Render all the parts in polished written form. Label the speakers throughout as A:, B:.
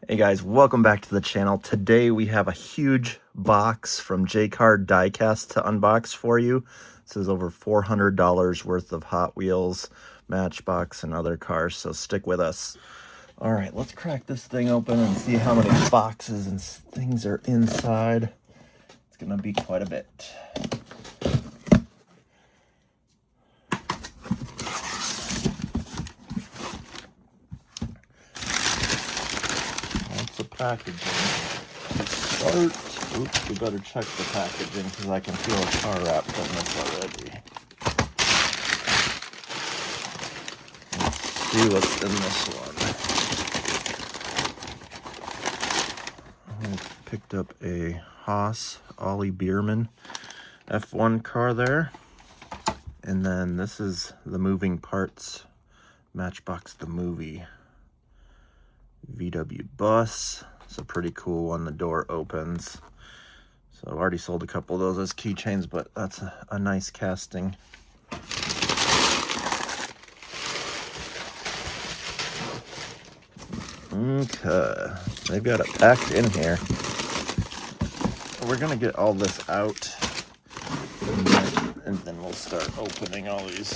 A: Hey guys, welcome back to the channel. Today we have a huge box from JCarDiecast to unbox for you. This is over $400 worth of Hot Wheels, Matchbox, and other cars, so stick with us. All right, let's crack this thing open and see how many boxes and things are inside. It's gonna be quite a bit. Packaging. Start. Oops, we better check the packaging because I can feel a car wrapped in this already. Let's see what's in this one. I picked up a Haas Ollie Bierman F1 car there. And then this is the moving parts Matchbox The Movie VW bus. It's a pretty cool one. The door opens. So I've already sold a couple of those as keychains, but that's a nice casting. Okay, they've got it packed in here. We're gonna get all this out, and then we'll start opening all these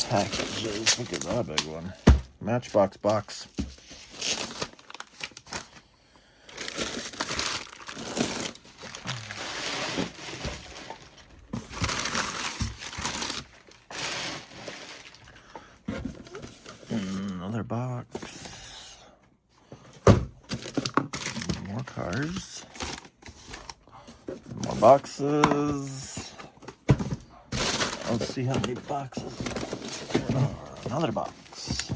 A: packages. Look at that big one. Matchbox box. Another box. More cars. More boxes. Let's see how many boxes there are. Another box.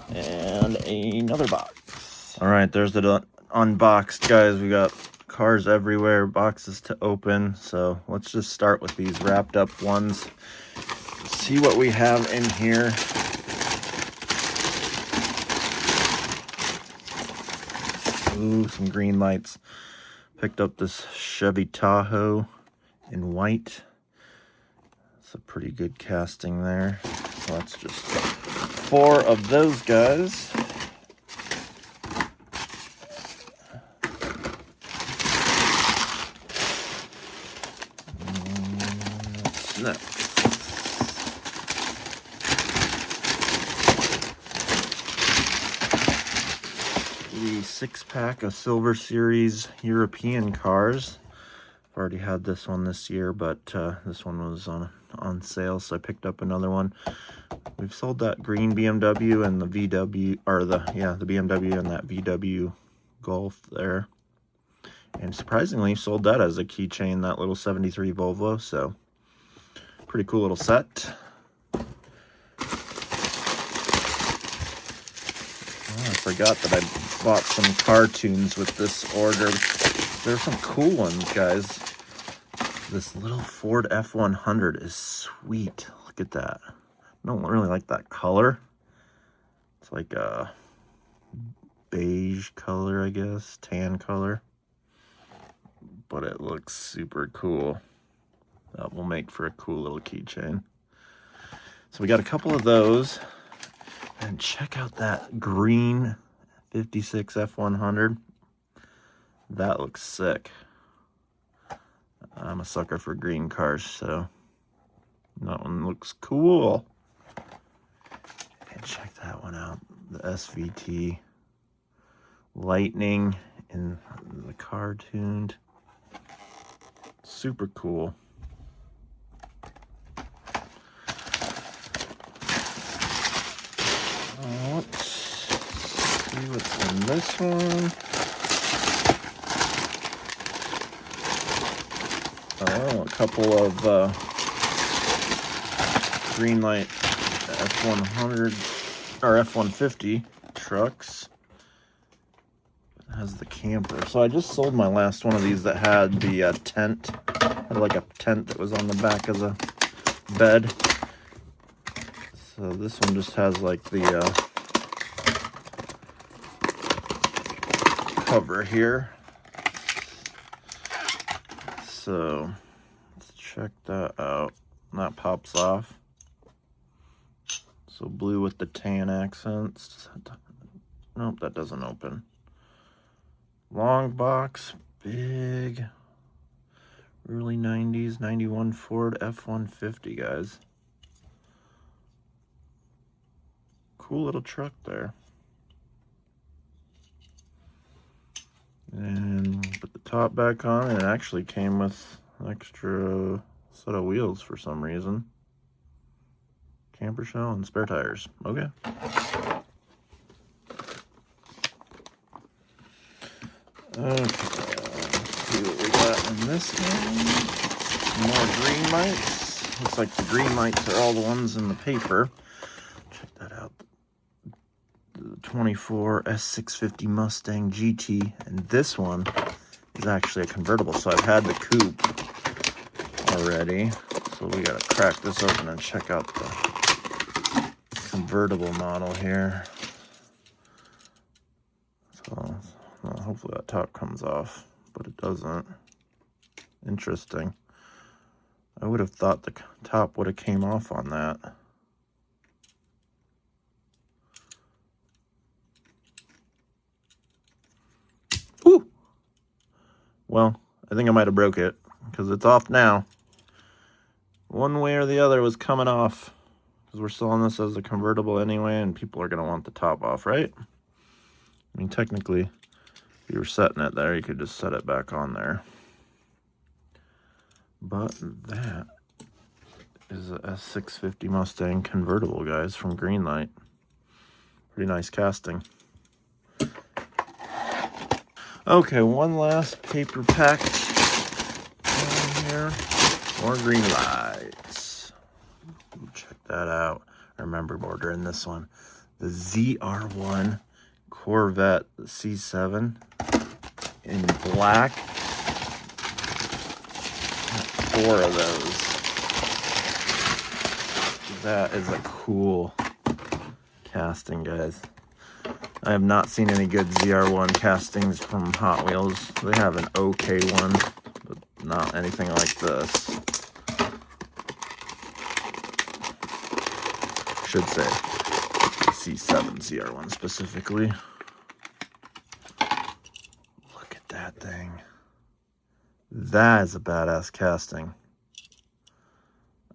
A: And another box. All right, there's the unboxed, guys. We got cars everywhere, boxes to open. So let's just start with these wrapped up ones. See what we have in here. Ooh, some Greenlights. Picked up this Chevy Tahoe in white. It's a pretty good casting there. So that's just 4 of those guys. What's next? The 6-pack of Silver Series European cars. I've already had this one this year, but this one was on sale, so I picked up another one. We've sold that green BMW and the VW, or the BMW and that VW Golf there. And surprisingly, sold that as a keychain, that little 73 Volvo, so pretty cool little set. I forgot that I bought some cartoons with this order. There's some cool ones, guys. This little Ford F100 is sweet. Look at that. I don't really like that color. It's like a beige color, I guess, tan color. But it looks super cool. That will make for a cool little keychain. So we got a couple of those. And check out that green 56 F100. That looks sick. I'm a sucker for green cars, so that one looks cool. And check that one out. The SVT Lightning in the cartooned. Super cool. Let's see what's in this one. Oh, a couple of Greenlight F100 or F-150 trucks. It has the camper. So I just sold my last one of these that had the tent. Had like a tent that was on the back of the bed. So this one just has like the cover here. So let's check that out. That pops off. So blue with the tan accents. Nope, that doesn't open. Long box, big, early 90s, 91 Ford F-150, guys. Cool little truck there. And put the top back on, and it actually came with an extra set of wheels for some reason. Camper shell and spare tires. Okay. Okay. Let's see what we got in this one. More Greenlights. Looks like the Greenlights are all the ones in the paper. Check that out. The 24 S650 Mustang GT, and this one is actually a convertible. So I've had the coupe already. So we gotta crack this open and check out the convertible model here. So well, hopefully that top comes off, but it doesn't. Interesting. I would have thought the top would have came off on that. Woo! Well, I think I might have broke it because it's off now. One way or the other was coming off because we're selling this as a convertible anyway, and people are going to want the top off, right? I mean, technically, if you were setting it there, you could just set it back on there. But that is a S650 Mustang convertible, guys, from Greenlight. Pretty nice casting. Okay, one last paper package down here. More Greenlights. Check that out. I remember ordering this one. The ZR1 Corvette C7 in black. 4 of those. That is a cool casting, guys. I have not seen any good ZR1 castings from Hot Wheels. They have an okay one, but not anything like this. Should say C7 ZR1 specifically. Look at that thing. That is a badass casting.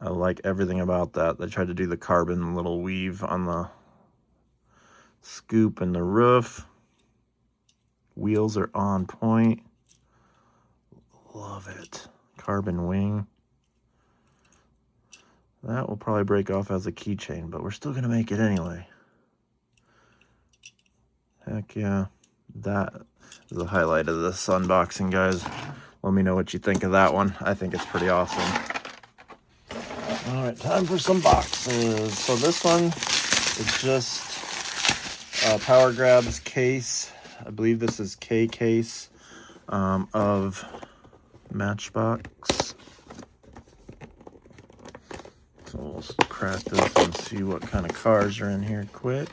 A: I like everything about that. They tried to do the carbon little weave on the scoop and the roof. Wheels are on point. Love it. Carbon wing. That will probably break off as a keychain, but we're still going to make it anyway. Heck yeah. That is the highlight of this unboxing, guys. Let me know what you think of that one. I think it's pretty awesome. All right, time for some boxes. So this one is just Power Grab's case. I believe this is K-case of Matchbox. So we'll crack this and see what kind of cars are in here quick.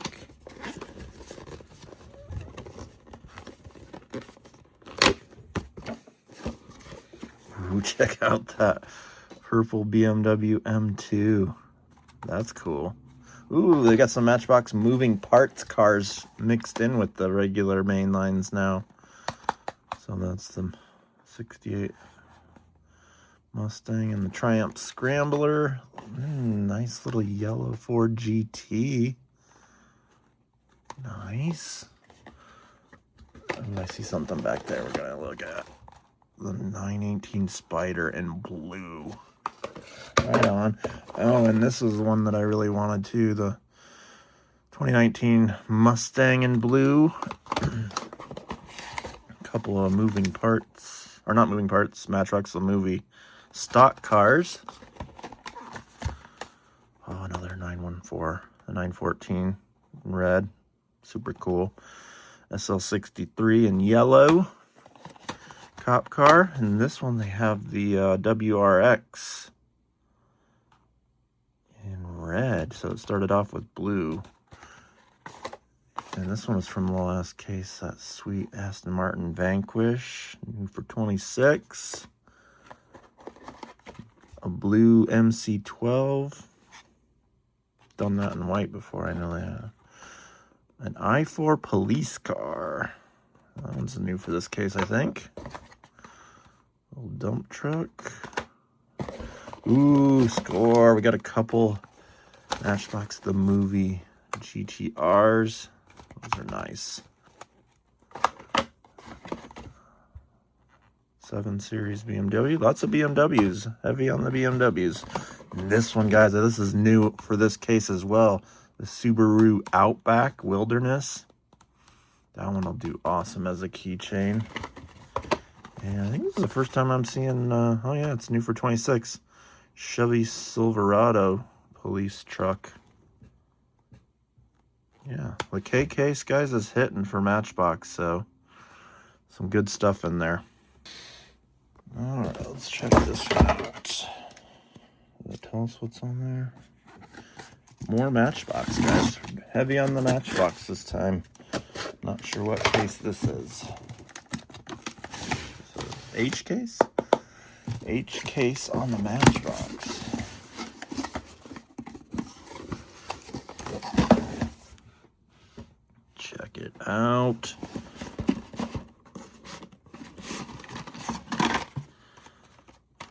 A: Ooh, check out that purple BMW M2. That's cool. Ooh, they got some Matchbox moving parts cars mixed in with the regular main lines now. So that's the 68 Mustang and the Triumph Scrambler. Nice little yellow Ford GT. Nice. And I see something back there we're gonna look at. The 918 Spider in blue. Right on. Oh, and this is one that I really wanted too. The 2019 Mustang in blue. A couple of moving parts. Or not moving parts. Matchbox The Movie. Stock cars. Oh, another 914. The 914 in red. Super cool. SL63 in yellow. Cop car. And this one they have the WRX in red. So it started off with blue. And this one was from the last case. That sweet Aston Martin Vanquish. New for 26. A blue MC12. Done that in white before, I know they have. An I-4 police car. That one's new for this case, I think. Little dump truck. Ooh, score. We got a couple Matchbox The Movie GTRs. Those are nice. 7 Series BMW. Lots of BMWs. Heavy on the BMWs. And this one, guys, this is new for this case as well. The Subaru Outback Wilderness. That one will do awesome as a keychain. And I think this is the first time I'm seeing, oh yeah, it's new for 26. Chevy Silverado police truck. Yeah, the K-case, guys, is hitting for Matchbox, so some good stuff in there. All right, let's check this one out. Will it tell us what's on there? More Matchbox, guys. Heavy on the Matchbox this time. Not sure what case this is. So, H-case? H-case on the Matchbox. Check it out.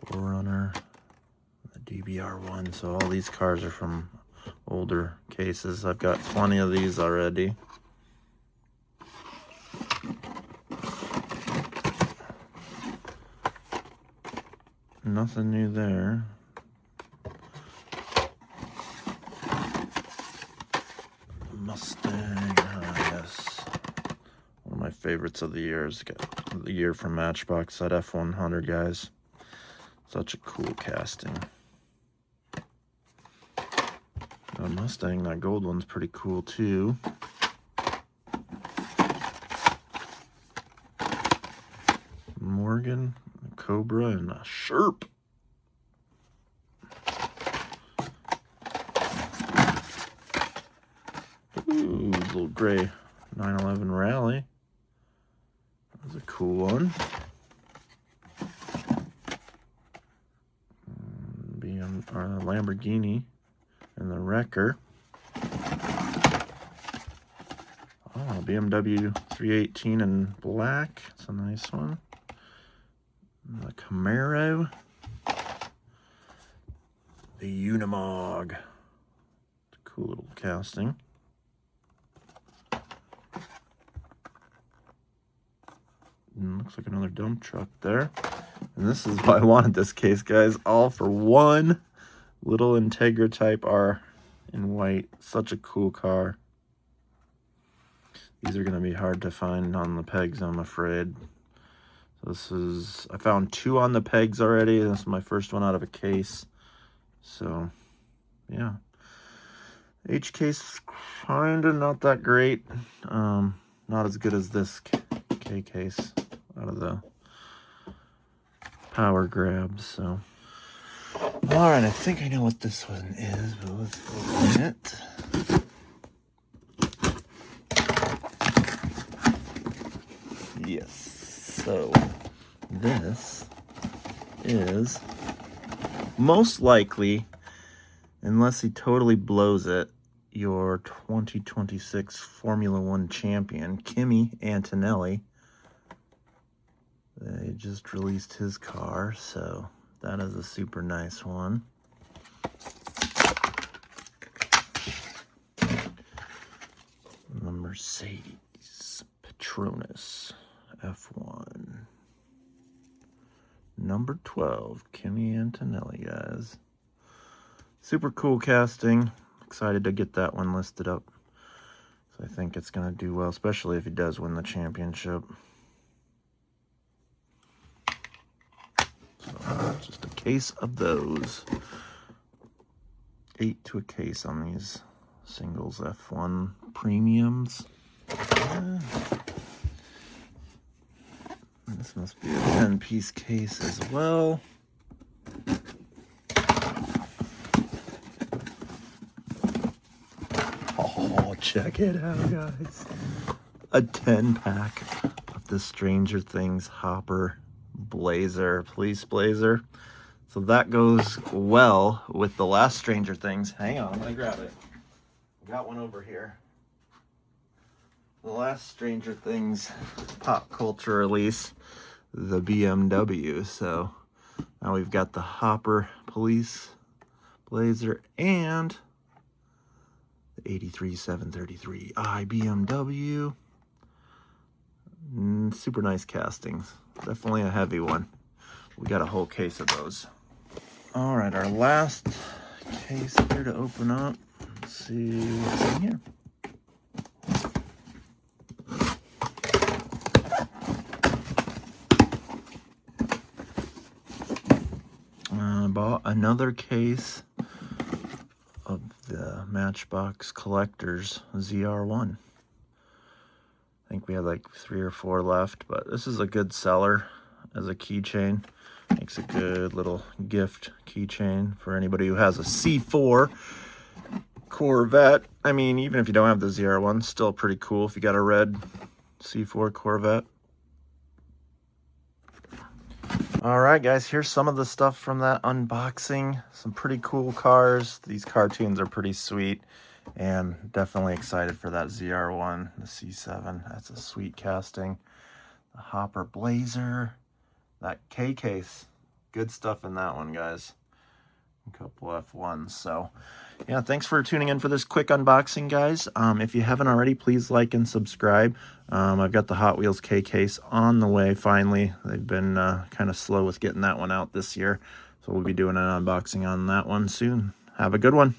A: Forerunner, the DBR1. So all these cars are from older cases. I've got plenty of these already. Nothing new there. Mustang, yes. One of my favorites of the year is the year from Matchbox, that F100, guys. Such a cool casting. The Mustang, that gold one's pretty cool too. Morgan, a Cobra, and a Sherp. Ooh, little gray 911 Rally. That was a cool one. Lamborghini and the Wrecker. Oh, BMW 318 in black. It's a nice one. The Camaro. The Unimog. It's a cool little casting. And looks like another dump truck there. And this is why I wanted this case, guys. All for one. Little Integra Type R in white. Such a cool car. These are going to be hard to find on the pegs, I'm afraid. This is, I found 2 on the pegs already. This is my first one out of a case. So, yeah. H-case, kind of not that great. Not as good as this K-case out of the power grabs, so. Alright, I think I know what this one is, but let's open it. Yes, so this is most likely, unless he totally blows it, your 2026 Formula One champion, Kimi Antonelli. They just released his car, so that is a super nice one. The Mercedes Petronas F1. Number 12, Kimi Antonelli, guys. Super cool casting. Excited to get that one listed up. So I think it's going to do well, especially if he does win the championship. So just a case of those. 8 to a case on these singles F1 premiums. This must be a 10-piece case as well. Oh, check it out, guys. A 10-pack of the Stranger Things Hopper Blazer, police blazer. So that goes well with the last Stranger Things. Hang on, let me grab it. Got one over here. The last Stranger Things pop culture release, the BMW. So now we've got the Hopper Police Blazer and the 83 733i BMW. Super nice castings. Definitely a heavy one. We got a whole case of those. All right, our last case here to open up. Let's see what's in here. I bought another case of the Matchbox Collector's ZR1. I think we had like 3 or 4 left, but this is a good seller as a keychain. Makes a good little gift keychain for anybody who has a C4 Corvette. I mean, even if you don't have the ZR1, still pretty cool if you got a red C4 Corvette. All right, guys, here's some of the stuff from that unboxing. Some pretty cool cars. These cartoons are pretty sweet, and definitely excited for that ZR1, the C7. That's a sweet casting. The Hopper Blazer, that K-case. Good stuff in that one, guys. A couple F1s. So, yeah, thanks for tuning in for this quick unboxing, guys. If you haven't already, please like and subscribe. I've got the Hot Wheels K-case on the way, finally. They've been kind of slow with getting that one out this year. So we'll be doing an unboxing on that one soon. Have a good one.